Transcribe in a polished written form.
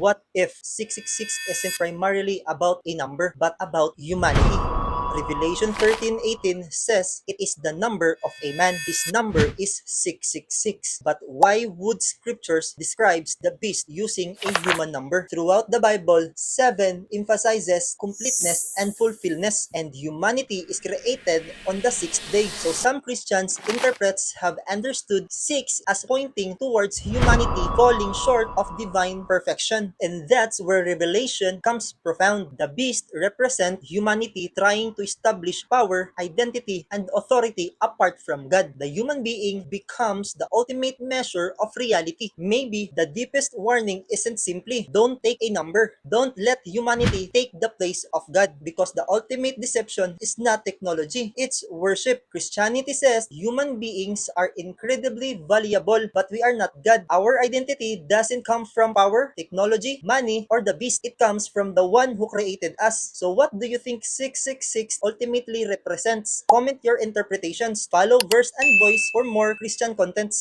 What if 666 isn't primarily about a number, but about humanity? Revelation 13:18 says it is the number of a man. His number is 666. But why would scriptures describes the beast using a human number? Throughout the Bible, 7 emphasizes completeness and fulfillment, and humanity is created on the sixth day. So some Christians interprets have understood 6 as pointing towards humanity falling short of divine perfection. And that's where Revelation comes profound. The beast represents humanity trying to establish power, identity, and authority apart from God. The human being becomes the ultimate measure of reality. Maybe the deepest warning isn't simply don't take a number. Don't let humanity take the place of God, because the ultimate deception is not technology, it's worship. Christianity says human beings are incredibly valuable, but we are not God. Our identity doesn't come from power, technology, money, or the beast. It comes from the one who created us. So what do you think 666 ultimately represents? Comment your interpretations. Follow Verse and Voice for more Christian contents.